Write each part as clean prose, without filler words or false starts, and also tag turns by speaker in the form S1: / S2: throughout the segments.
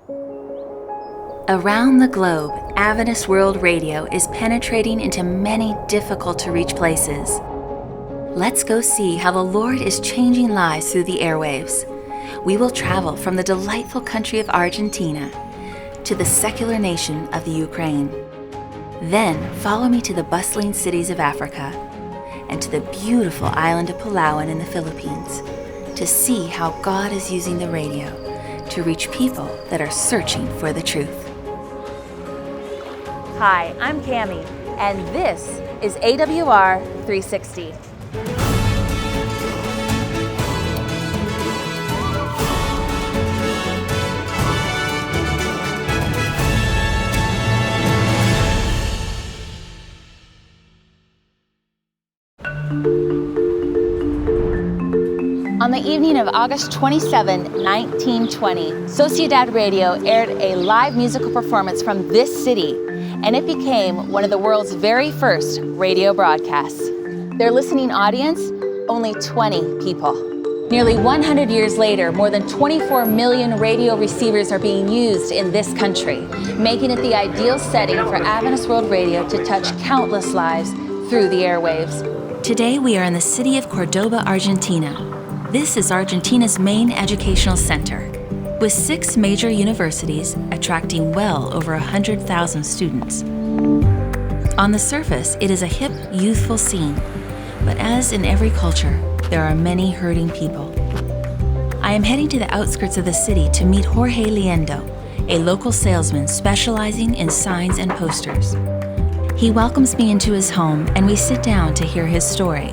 S1: Around the globe, Adventist World Radio is penetrating into many difficult-to-reach places. Let's go see how the Lord is changing lives through the airwaves. We will travel from the delightful country of Argentina to the secular nation of the Ukraine. Then follow me to the bustling cities of Africa and to the beautiful island of Palawan in the Philippines to see how God is using the radio to reach people that are searching for the truth. Hi, I'm Cami, and this is AWR 360. On the evening of August 27, 1920, Sociedad Radio aired a live musical performance from this city, and it became one of the world's very first radio broadcasts. Their listening audience, only 20 people. Nearly 100 years later, more than 24 million radio receivers are being used in this country, making it the ideal setting for Adventist World Radio to touch countless lives through the airwaves. Today we are in the city of Cordoba, Argentina. This is Argentina's main educational center, with 6 major universities attracting well over 100,000 students. On the surface, it is a hip, youthful scene, but as in every culture, there are many hurting people. I am heading to the outskirts of the city to meet Jorge Liendo, a local salesman specializing in signs and posters. He welcomes me into his home and we sit down to hear his story.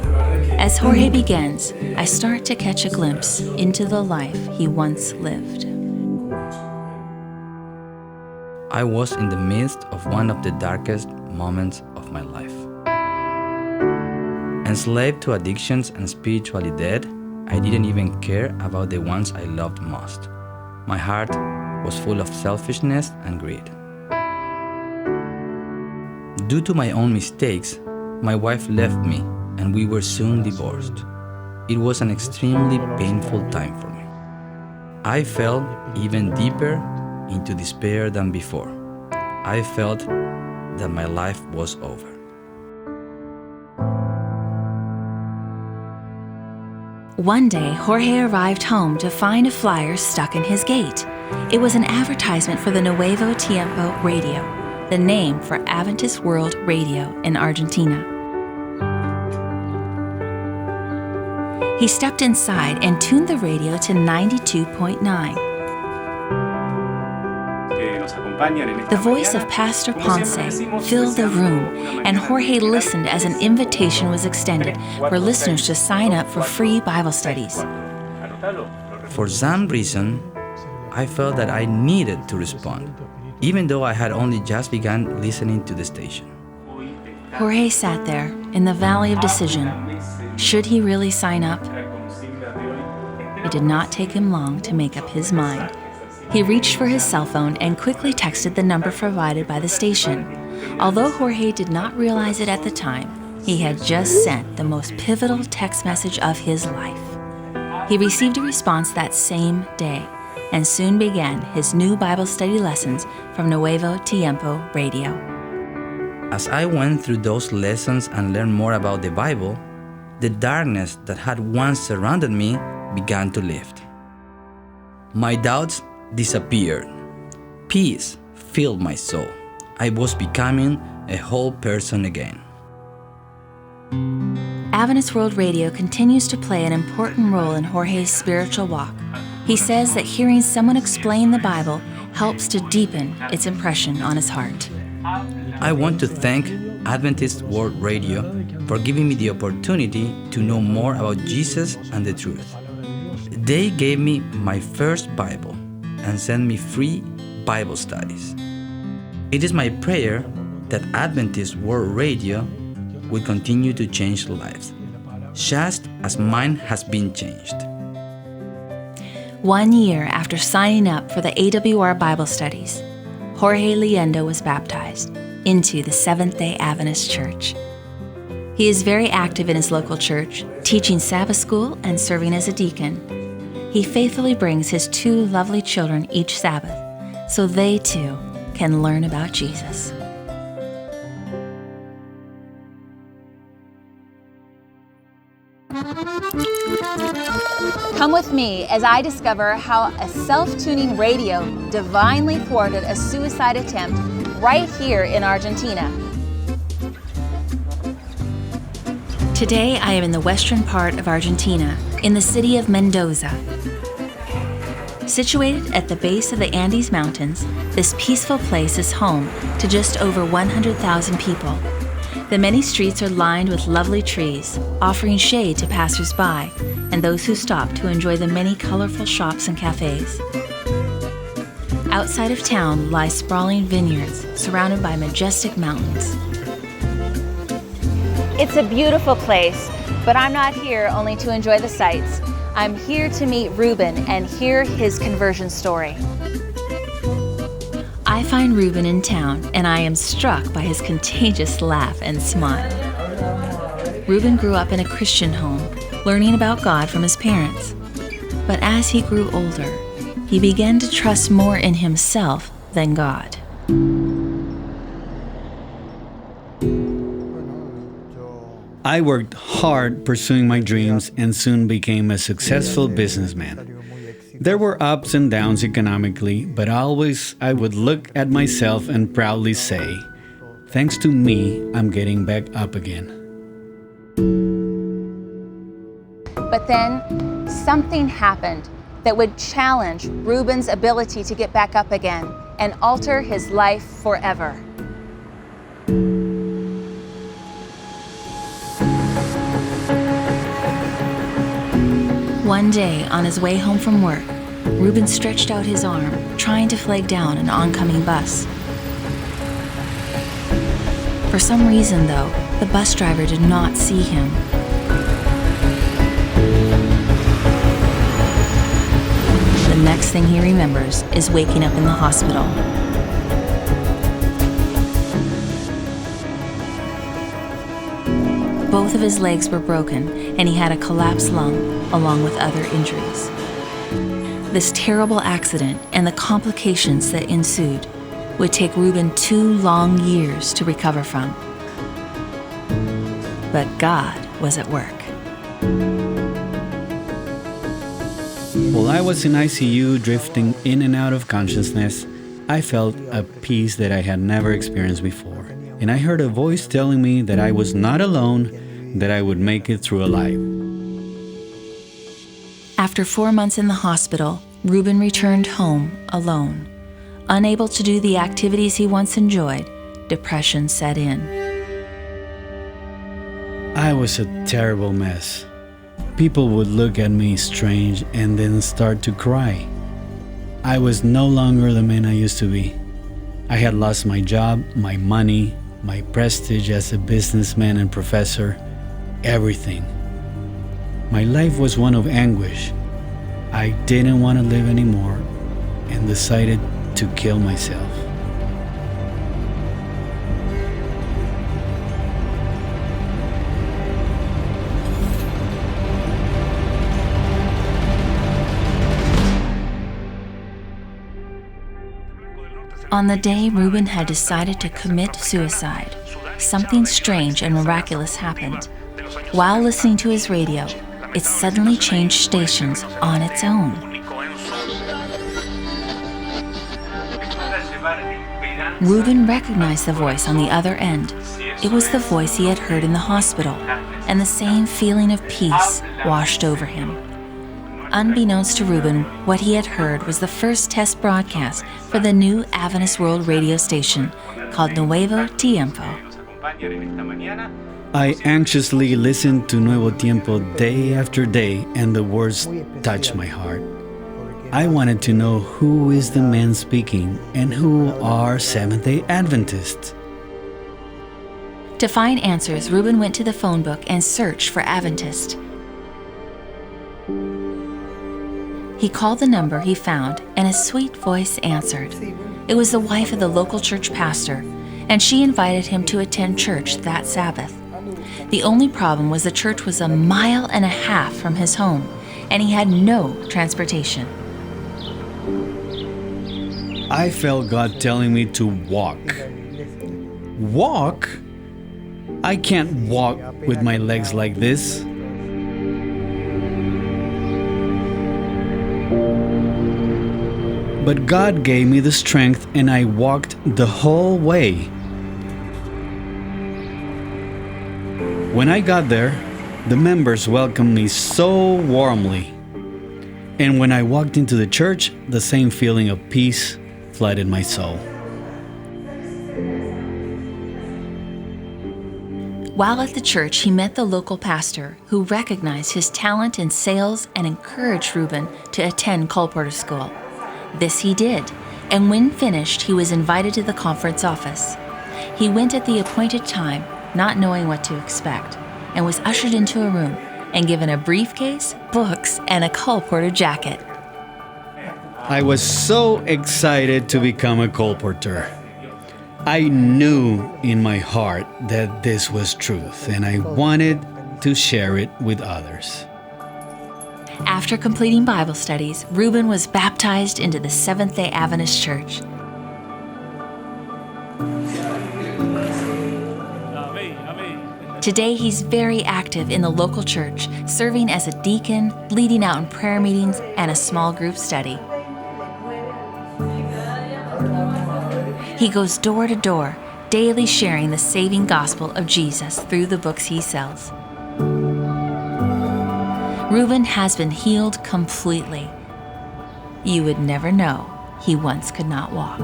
S1: As Jorge begins, I start to catch a glimpse into the life he once lived.
S2: I was in the midst of one of the darkest moments of my life. Enslaved to addictions and spiritually dead, I didn't even care about the ones I loved most. My heart was full of selfishness and greed. Due to my own mistakes, my wife left me and we were soon divorced. It was an extremely painful time for me. I fell even deeper into despair than before. I felt that my life was over.
S1: One day, Jorge arrived home to find a flyer stuck in his gate. It was an advertisement for the Nuevo Tiempo radio, the name for Adventist World Radio in Argentina. He stepped inside and tuned the radio to 92.9. The voice of Pastor Ponce filled the room, and Jorge listened as an invitation was extended for listeners to sign up for free Bible studies.
S2: For some reason, I felt that I needed to respond, even though I had only just begun listening to the station.
S1: Jorge sat there in the valley of decision. Should he really sign up? It did not take him long to make up his mind. He reached for his cell phone and quickly texted the number provided by the station. Although Jorge did not realize it at the time, he had just sent the most pivotal text message of his life. He received a response that same day and soon began his new Bible study lessons from Nuevo Tiempo Radio.
S2: As I went through those lessons and learned more about the Bible, the darkness that had once surrounded me began to lift. My doubts disappeared. Peace filled my soul. I was becoming a whole person again.
S1: Adventist World Radio continues to play an important role in Jorge's spiritual walk. He says that hearing someone explain the Bible helps to deepen its impression on his heart.
S2: I want to thank Adventist World Radio for giving me the opportunity to know more about Jesus and the truth. They gave me my first Bible and sent me free Bible studies. It is my prayer that Adventist World Radio will continue to change lives, just as mine has been changed.
S1: 1 year after signing up for the AWR Bible studies, Jorge Liendo was baptized into the Seventh-day Adventist Church. He is very active in his local church, teaching Sabbath school and serving as a deacon. He faithfully brings his 2 lovely children each Sabbath, so they too can learn about Jesus. Come with me as I discover how a self-tuning radio divinely thwarted a suicide attempt right here in Argentina. Today I am in the western part of Argentina, in the city of Mendoza. Situated at the base of the Andes Mountains, this peaceful place is home to just over 100,000 people. The many streets are lined with lovely trees, offering shade to passers-by and those who stop to enjoy the many colorful shops and cafes. Outside of town lie sprawling vineyards surrounded by majestic mountains. It's a beautiful place, but I'm not here only to enjoy the sights. I'm here to meet Reuben and hear his conversion story. I find Reuben in town, and I am struck by his contagious laugh and smile. Reuben grew up in a Christian home, learning about God from his parents. But as he grew older, he began to trust more in himself than God.
S3: I worked hard pursuing my dreams and soon became a successful businessman. There were ups and downs economically, but always I would look at myself and proudly say, thanks to me, I'm getting back up again.
S1: But then something happened that would challenge Reuben's ability to get back up again and alter his life forever. One day, on his way home from work, Reuben stretched out his arm, trying to flag down an oncoming bus. For some reason, though, the bus driver did not see him. The next thing he remembers is waking up in the hospital. Both of his legs were broken, and he had a collapsed lung, along with other injuries. This terrible accident and the complications that ensued would take Reuben 2 long years to recover from. But God was at work.
S3: While I was in ICU drifting in and out of consciousness, I felt a peace that I had never experienced before. And I heard a voice telling me that I was not alone, that I would make it through alive.
S1: After 4 months in the hospital, Reuben returned home alone. Unable to do the activities he once enjoyed, depression set in.
S3: I was a terrible mess. People would look at me strange and then start to cry. I was no longer the man I used to be. I had lost my job, my money, my prestige as a businessman and professor, everything. My life was one of anguish. I didn't want to live anymore and decided to kill myself.
S1: On the day Reuben had decided to commit suicide, something strange and miraculous happened. While listening to his radio, it suddenly changed stations on its own. Reuben recognized the voice on the other end. It was the voice he had heard in the hospital, and the same feeling of peace washed over him. Unbeknownst to Reuben, what he had heard was the first test broadcast for the new Adventist World radio station called Nuevo Tiempo.
S3: I anxiously listened to Nuevo Tiempo day after day, and the words touched my heart. I wanted to know who is the man speaking and who are Seventh-day Adventists.
S1: To find answers, Reuben went to the phone book and searched for Adventist. He called the number he found, and a sweet voice answered. It was the wife of the local church pastor, and she invited him to attend church that Sabbath. The only problem was the church was 1.5 miles from his home, and he had no transportation.
S3: I felt God telling me to walk. Walk? I can't walk with my legs like this. But God gave me the strength and I walked the whole way. When I got there, the members welcomed me so warmly. And when I walked into the church, the same feeling of peace flooded my soul.
S1: While at the church, he met the local pastor who recognized his talent in sales and encouraged Reuben to attend colporteur school. This he did, and when finished, he was invited to the conference office. He went at the appointed time, not knowing what to expect, and was ushered into a room and given a briefcase, books, and a colporteur jacket.
S3: I was so excited to become a colporteur. I knew in my heart that this was truth, and I wanted to share it with others.
S1: After completing Bible studies, Reuben was baptized into the Seventh-day Adventist Church. Today, he's very active in the local church, serving as a deacon, leading out in prayer meetings, and a small group study. He goes door to door, daily sharing the saving gospel of Jesus through the books he sells. Reuben has been healed completely. You would never know he once could not walk.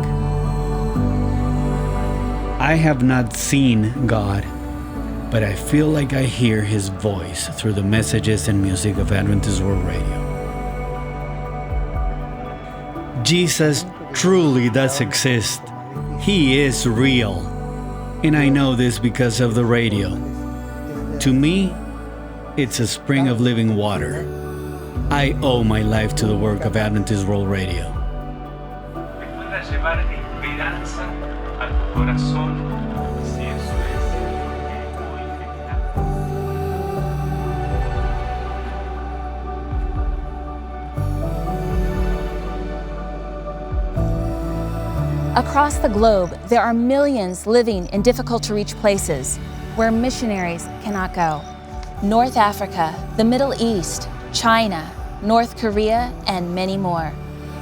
S3: I have not seen God, but I feel like I hear His voice through the messages and music of Adventist World Radio. Jesus truly does exist. He is real. And I know this because of the radio. To me, it's a spring of living water. I owe my life to the work of Adventist World Radio.
S4: Recuerda llevar esperanza al corazón. Si eso es muy
S1: genial. Across the globe, there are millions living in difficult-to-reach places where missionaries cannot go. North Africa, the Middle East, China, North Korea, and many more.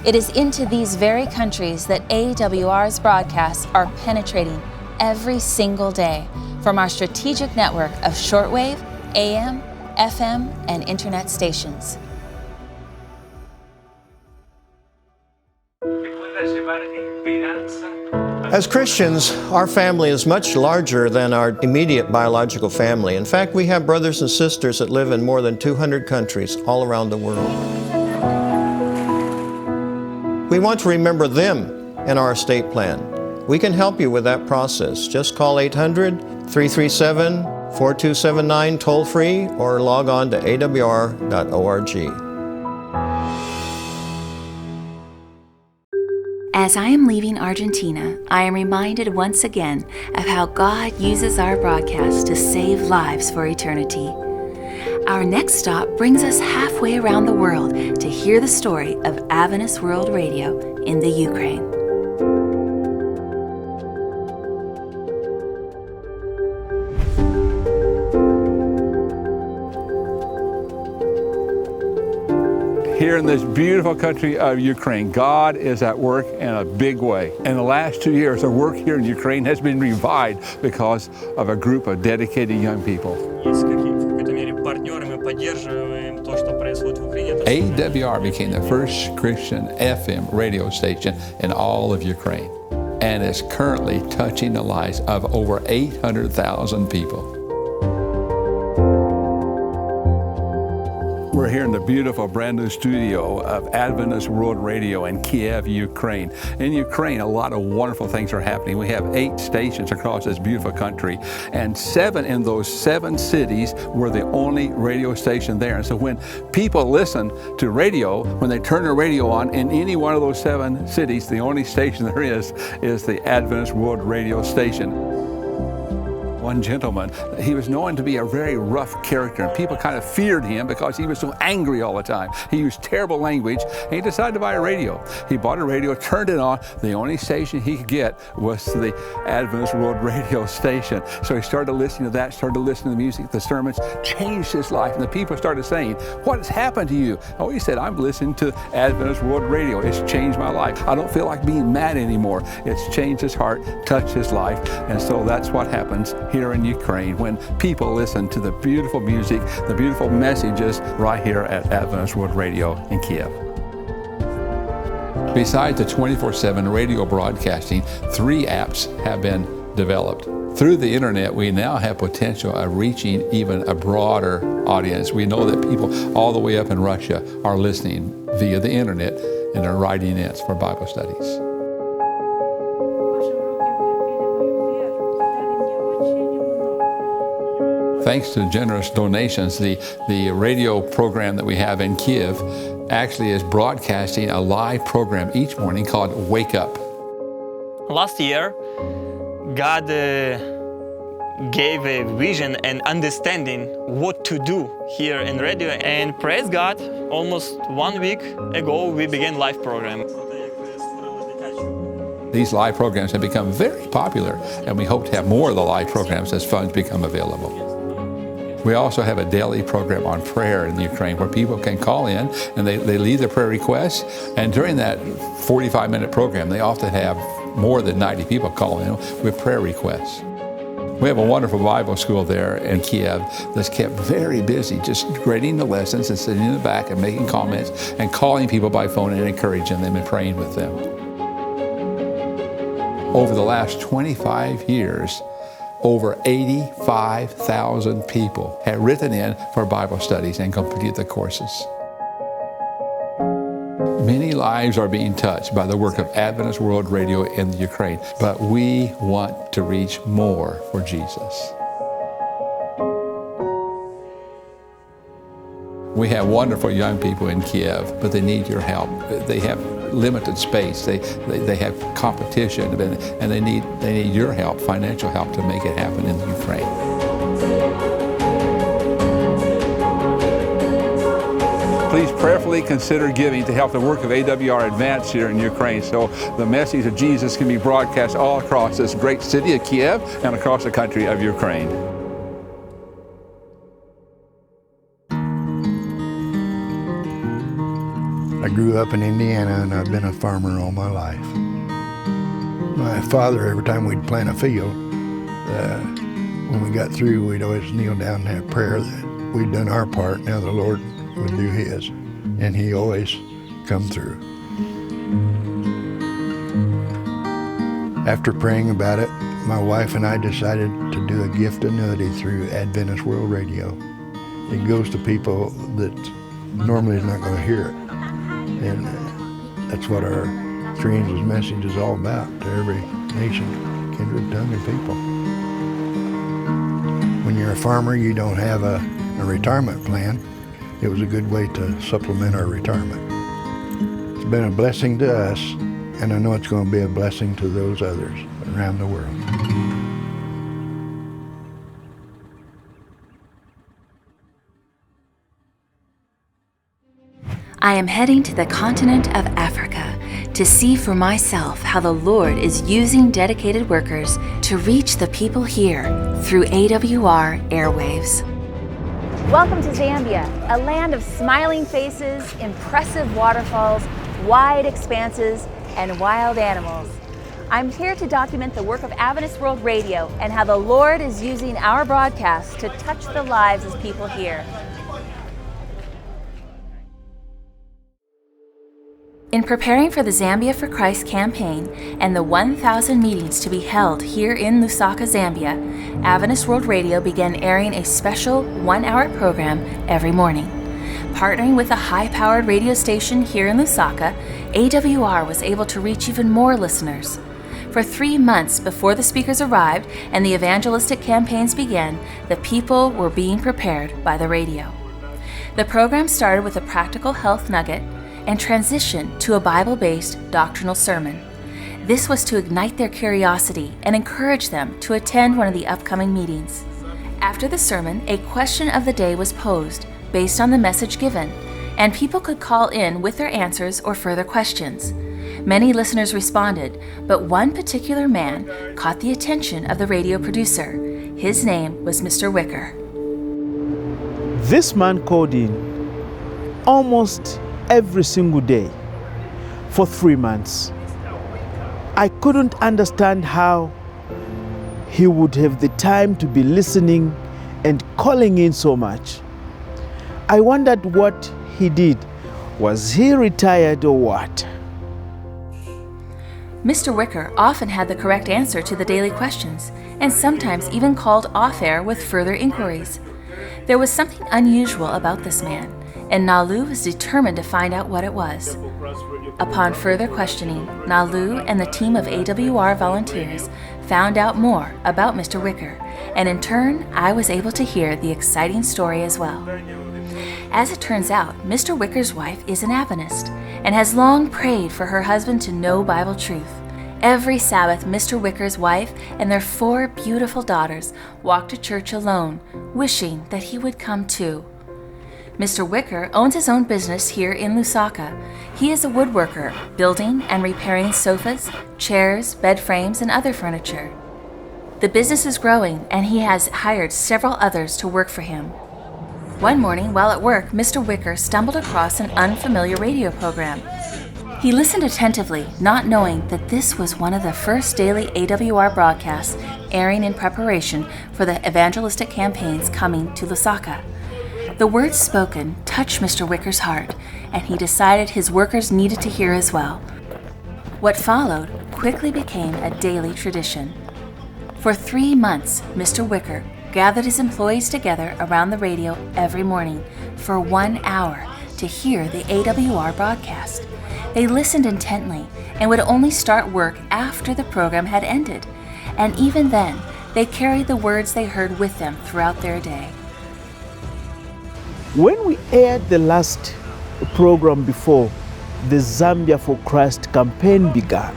S1: It is into these very countries that AWR's broadcasts are penetrating every single day from our strategic network of shortwave, AM, FM, and internet stations.
S4: Recuerda llevar esperanza.
S5: As Christians, our family is much larger than our immediate biological family. In fact, we have brothers and sisters that live in more than 200 countries all around the world. We want to remember them in our estate plan. We can help you with that process. Just call 800-337-4279 toll-free or log on to awr.org.
S1: As I am leaving Argentina, I am reminded once again of how God uses our broadcast to save lives for eternity. Our next stop brings us halfway around the world to hear the story of Adventist World Radio in the Ukraine.
S6: Here in this beautiful country of Ukraine, God is at work in a big way. In the last 2 years, the work here in Ukraine has been revived because of a group of dedicated young people.
S7: AWR became the first Christian FM radio station in all of Ukraine and is currently touching the lives of over 800,000 people.
S6: We're here in the beautiful brand new studio of Adventist World Radio in Kiev, Ukraine. In Ukraine, a lot of wonderful things are happening. We have 8 stations across this beautiful country, and 7 in those 7 cities were the only radio station there. And so when people listen to radio, when they turn the radio on in any one of those 7 cities, the only station there is the Adventist World Radio station. one gentleman. He was known to be a very rough character, and people kind of feared him because he was so angry all the time. He used terrible language, and he decided to buy a radio. He bought a radio, turned it on. The only station he could get was the Adventist World Radio station. So he started listening to that, started listening to the music, the sermons, changed his life. And the people started saying, "What has happened to you?" Oh, he said, "I'm listening to Adventist World Radio. It's changed my life. I don't feel like being mad anymore." It's changed his heart, touched his life. And so that's what happens here in Ukraine when people listen to the beautiful music, the beautiful messages right here at Adventist World Radio in Kiev.
S7: Besides the 24/7 radio broadcasting, 3 apps have been developed. Through the internet, we now have potential of reaching even a broader audience. We know that people all the way up in Russia are listening via the internet and are writing in for Bible studies. Thanks to generous donations, the radio program that we have in Kiev actually is broadcasting a live program each morning called Wake Up.
S8: Last year, God gave a vision and understanding what to do here in radio, and praise God, almost 1 week ago we began live program.
S7: These live programs have become very popular, and we hope to have more of the live programs as funds become available. We also have a daily program on prayer in Ukraine where people can call in and they leave their prayer requests, and during that 45-minute program they often have more than 90 people call in with prayer requests. We have a wonderful Bible school there in Kiev that's kept very busy, just grading the lessons and sitting in the back and making comments and calling people by phone and encouraging them and praying with them. Over the last 25 years, over 85,000 people have written in for Bible studies and completed the courses. Many lives are being touched by the work of Adventist World Radio in the Ukraine, but we want to reach more for Jesus. We have wonderful young people in Kiev, but they need your help. They have limited space. They have competition, and they need your help, financial help, to make it happen in the Ukraine.
S6: Please prayerfully consider giving to help the work of AWR advance here in Ukraine so the message of Jesus can be broadcast all across this great city of Kiev and across the country of Ukraine.
S9: I grew up in Indiana, and I've been a farmer all my life. My father, every time we'd plant a field, when we got through, we'd always kneel down and have prayer that we'd done our part, now the Lord would do his. And he always come through. After praying about it, my wife and I decided to do a gift annuity through Adventist World Radio. It goes to people that normally is not going to hear it. And that's what our Three Angels message is all about, to every nation, kindred, tongue, and people. When you're a farmer, you don't have a retirement plan. It was a good way to supplement our retirement. It's been a blessing to us, and I know it's going to be a blessing to those others around the world.
S1: I am heading to the continent of Africa to see for myself how the Lord is using dedicated workers to reach the people here through AWR Airwaves. Welcome to Zambia, a land of smiling faces, impressive waterfalls, wide expanses, and wild animals. I'm here to document the work of Adventist World Radio and how the Lord is using our broadcast to touch the lives of people here. In preparing for the Zambia for Christ campaign and the 1,000 meetings to be held here in Lusaka, Zambia, Adventist World Radio began airing a special 1-hour program every morning. Partnering with a high-powered radio station here in Lusaka, AWR was able to reach even more listeners. For 3 months before the speakers arrived and the evangelistic campaigns began, the people were being prepared by the radio. The program started with a practical health nugget and transitioned to a Bible-based doctrinal sermon. This was to ignite their curiosity and encourage them to attend one of the upcoming meetings. After the sermon, a question of the day was posed based on the message given, and people could call in with their answers or further questions. Many listeners responded, but one particular man caught the attention of the radio producer. His name was Mr. Wicker.
S10: This man called in almost every single day for 3 months. I couldn't understand how he would have the time to be listening and calling in so much. I wondered what he did. Was he retired or what?
S1: Mr. Wicker often had the correct answer to the daily questions, and sometimes even called off-air with further inquiries. There was something unusual about this man, and Nalu was determined to find out what it was. Upon further questioning, Nalu and the team of AWR volunteers found out more about Mr. Wicker, and in turn, I was able to hear the exciting story as well. As it turns out, Mr. Wicker's wife is an Adventist and has long prayed for her husband to know Bible truth. Every Sabbath, Mr. Wicker's wife and their 4 beautiful daughters walk to church alone, wishing that he would come too. Mr. Wicker owns his own business here in Lusaka. He is a woodworker, building and repairing sofas, chairs, bed frames, and other furniture. The business is growing, and he has hired several others to work for him. One morning, while at work, Mr. Wicker stumbled across an unfamiliar radio program. He listened attentively, not knowing that this was one of the first daily AWR broadcasts airing in preparation for the evangelistic campaigns coming to Lusaka. The words spoken touched Mr. Wicker's heart, and he decided his workers needed to hear as well. What followed quickly became a daily tradition. For 3 months, Mr. Wicker gathered his employees together around the radio every morning for 1 hour to hear the AWR broadcast. They listened intently and would only start work after the program had ended, and even then, they carried the words they heard with them throughout their day.
S10: When we aired the last program before the Zambia for Christ campaign began,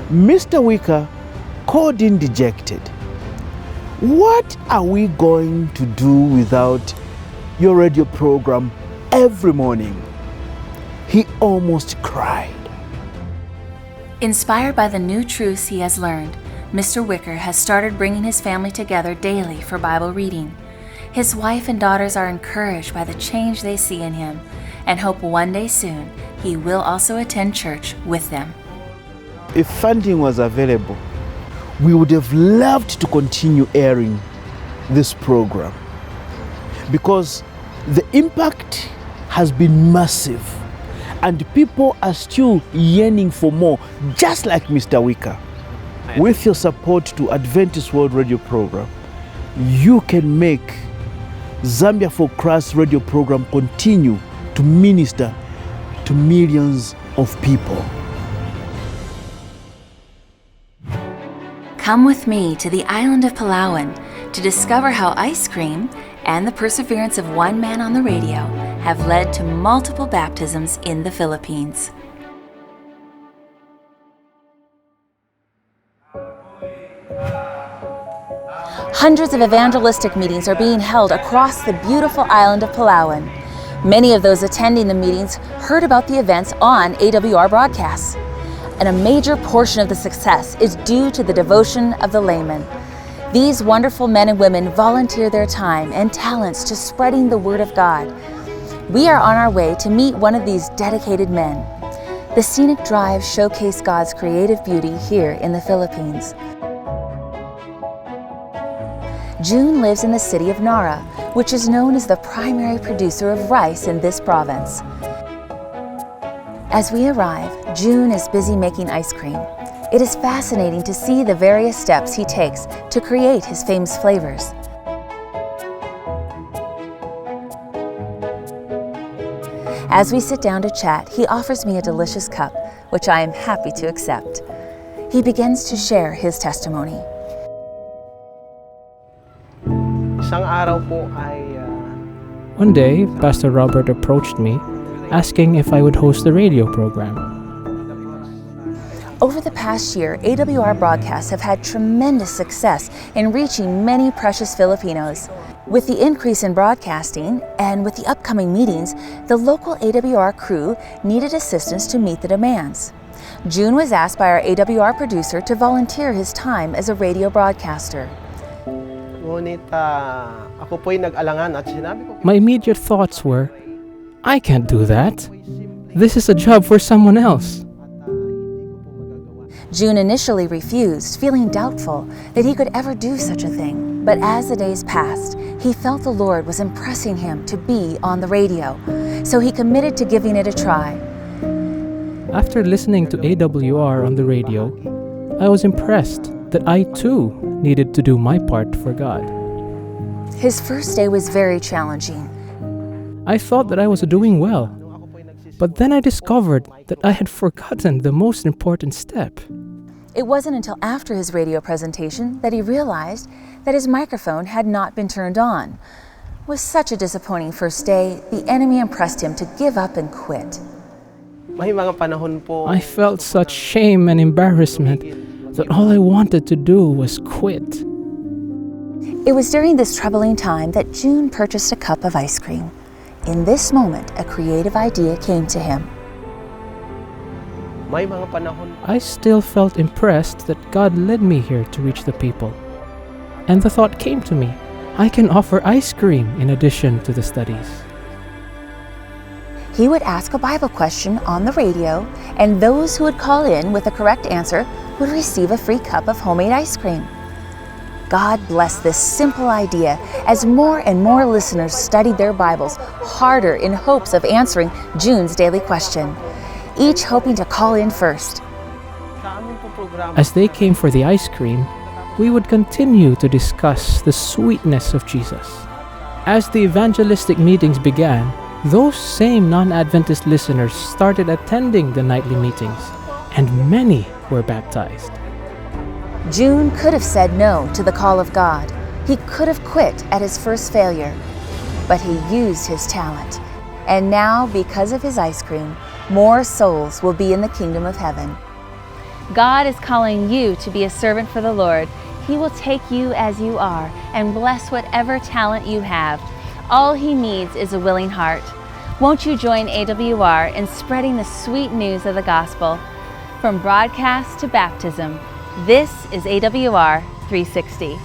S10: Mr. Wicker called in dejected. What are we going to do without your radio program every morning? He almost cried.
S1: Inspired by the new truths he has learned, Mr. Wicker has started bringing his family together daily for Bible reading. His wife and daughters are encouraged by the change they see in him and hope one day soon he will also attend church with them.
S10: If funding was available, we would have loved to continue airing this program because the impact has been massive and people are still yearning for more, just like Mr. Wicker. With your support to Adventist World Radio program, you can make Zambia for Christ radio program continue to minister to millions of people.
S1: Come with me to the island of Palawan to discover how ice cream and the perseverance of one man on the radio have led to multiple baptisms in the Philippines. Hundreds of evangelistic meetings are being held across the beautiful island of Palawan. Many of those attending the meetings heard about the events on AWR broadcasts. And a major portion of the success is due to the devotion of the laymen. These wonderful men and women volunteer their time and talents to spreading the Word of God. We are on our way to meet one of these dedicated men. The scenic drives showcase God's creative beauty here in the Philippines. June lives in the city of Nara, which is known as the primary producer of rice in this province. As we arrive, June is busy making ice cream. It is fascinating to see the various steps he takes to create his famous flavors. As we sit down to chat, he offers me a delicious cup, which I am happy to accept. He begins to share his testimony.
S11: One day, Pastor Robert approached me, asking if I would host the radio program.
S1: Over the past year, AWR broadcasts have had tremendous success in reaching many precious Filipinos. With the increase in broadcasting and with the upcoming meetings, the local AWR crew needed assistance to meet the demands. June was asked by our AWR producer to volunteer his time as a radio broadcaster.
S11: My immediate thoughts were, I can't do that. This is a job for someone else.
S1: June initially refused, feeling doubtful that he could ever do such a thing. But as the days passed, he felt the Lord was impressing him to be on the radio, so he committed to giving it a try.
S11: After listening to AWR on the radio, I was impressed that I too needed to do my part for God.
S1: His first day was very challenging.
S11: I thought that I was doing well, but then I discovered that I had forgotten the most important step.
S1: It wasn't until after his radio presentation that he realized that his microphone had not been turned on. With such a disappointing first day, the enemy impressed him to give up and quit.
S11: I felt such shame and embarrassment that all I wanted to do was quit.
S1: It was during this troubling time that June purchased a cup of ice cream. In this moment, a creative idea came to him.
S11: I still felt impressed that God led me here to reach the people. And the thought came to me, I can offer ice cream in addition to the studies.
S1: He would ask a Bible question on the radio, and those who would call in with a correct answer would receive a free cup of homemade ice cream. God blessed this simple idea as more and more listeners studied their Bibles harder in hopes of answering June's daily question, each hoping to call in first.
S11: As they came for the ice cream, we would continue to discuss the sweetness of Jesus. As the evangelistic meetings began, those same non-Adventist listeners started attending the nightly meetings, and many were baptized.
S1: June could have said no to the call of God. He could have quit at his first failure, but he used his talent. And now, because of his ice cream, more souls will be in the kingdom of heaven. God is calling you to be a servant for the Lord. He will take you as you are and bless whatever talent you have. All He needs is a willing heart. Won't you join AWR in spreading the sweet news of the gospel? From broadcast to baptism, this is AWR 360.